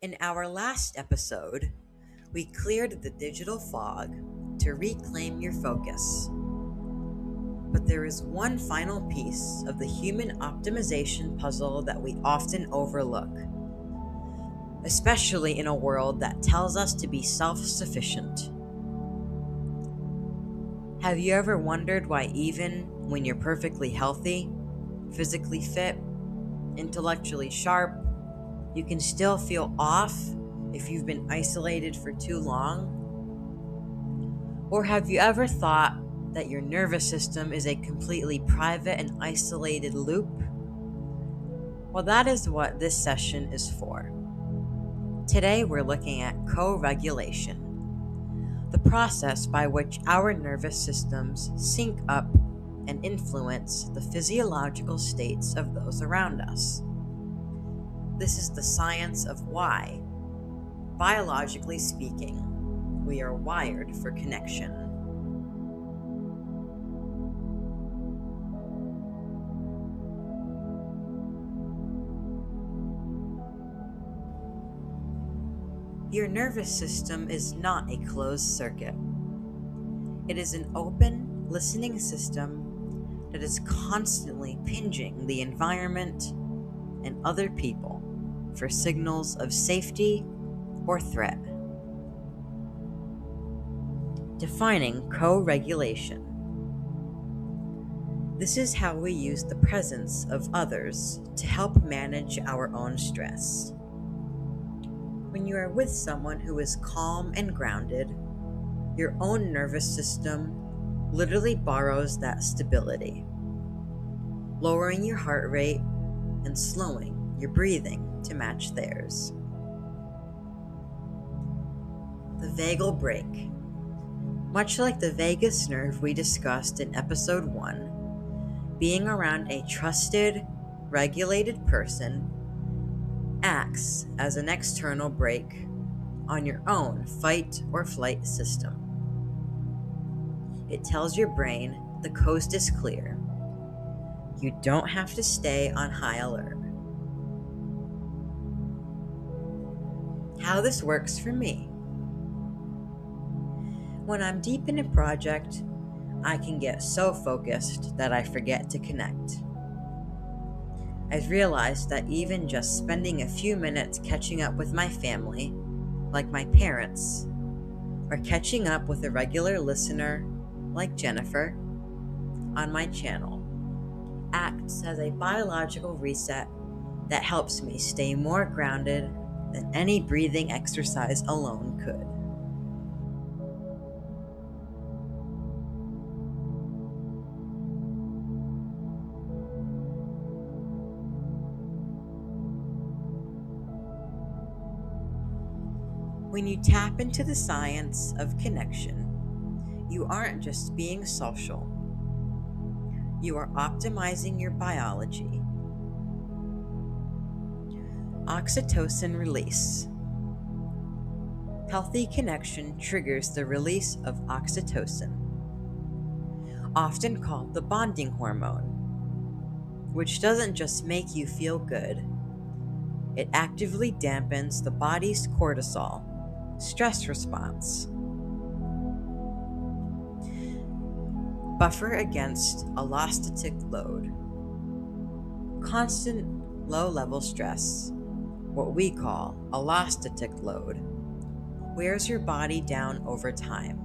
In our last episode, we cleared the digital fog to reclaim your focus. But there is one final piece of the human optimization puzzle that we often overlook, especially in a world that tells us to be self-sufficient. Have you ever wondered why even when you're perfectly healthy, physically fit, intellectually sharp, you can still feel off if you've been isolated for too long? Or have you ever thought that your nervous system is a completely private and isolated loop? Well, that is what this session is for. Today we're looking at co-regulation, the process by which our nervous systems sync up and influence the physiological states of those around us. This is the science of why, biologically speaking, we are wired for connection. Your nervous system is not a closed circuit. It is an open, listening system that is constantly pinging the environment and other people for signals of safety or threat. Defining co-regulation. This is how we use the presence of others to help manage our own stress. When you are with someone who is calm and grounded, your own nervous system literally borrows that stability, lowering your heart rate and slowing your breathing to match theirs. The vagal break. Much like the vagus nerve we discussed in episode 1, being around a trusted, regulated person acts as an external brake on your own fight or flight system. It tells your brain the coast is clear. You don't have to stay on high alert. How this works for me. When I'm deep in a project, I can get so focused that I forget to connect. I've realized that even just spending a few minutes catching up with my family, like my parents, or catching up with a regular listener, like Jennifer, on my channel, acts as a biological reset that helps me stay more grounded than any breathing exercise alone could. When you tap into the science of connection, you aren't just being social. You are optimizing your biology. Oxytocin release. Healthy connection triggers the release of oxytocin, often called the bonding hormone, which doesn't just make you feel good. It actively dampens the body's cortisol stress response. Buffer against allostatic load. Constant low-level stress, what we call allostatic load, wears your body down over time.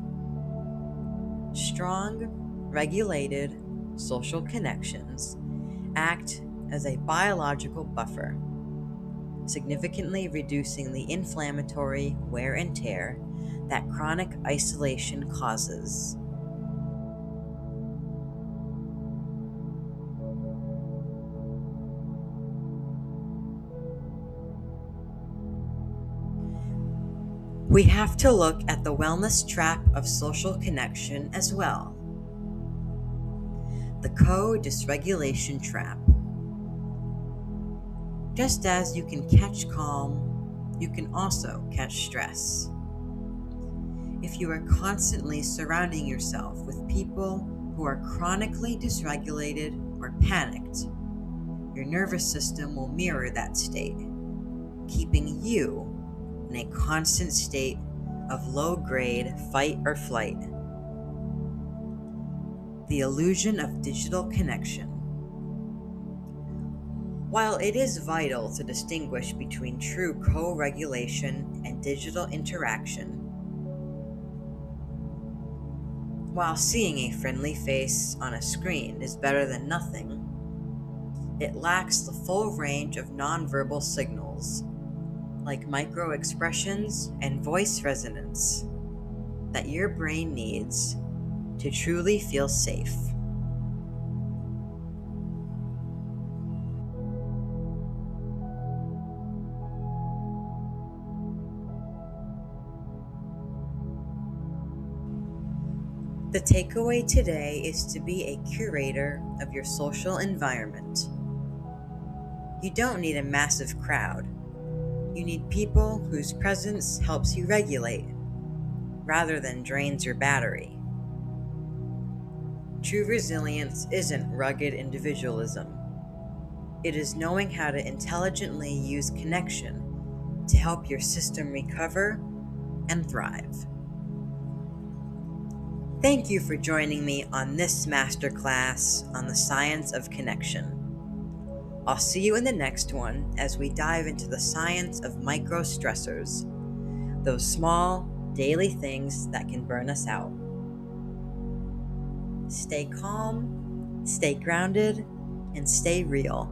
Strong, regulated social connections act as a biological buffer, significantly reducing the inflammatory wear and tear that chronic isolation causes. We have to look at the wellness trap of social connection as well. The co-dysregulation trap. Just as you can catch calm, you can also catch stress. If you are constantly surrounding yourself with people who are chronically dysregulated or panicked, your nervous system will mirror that state, keeping you in a constant state of low-grade fight or flight. The illusion of digital connection. While it is vital to distinguish between true co-regulation and digital interaction, while seeing a friendly face on a screen is better than nothing, it lacks the full range of nonverbal signals, like micro-expressions and voice resonance, that your brain needs to truly feel safe. The takeaway today is to be a curator of your social environment. You don't need a massive crowd. You need people whose presence helps you regulate, rather than drains your battery. True resilience isn't rugged individualism. It is knowing how to intelligently use connection to help your system recover and thrive. Thank you for joining me on this masterclass on the science of connection. I'll see you in the next one as we dive into the science of micro-stressors, those small, daily things that can burn us out. Stay calm, stay grounded, and stay real.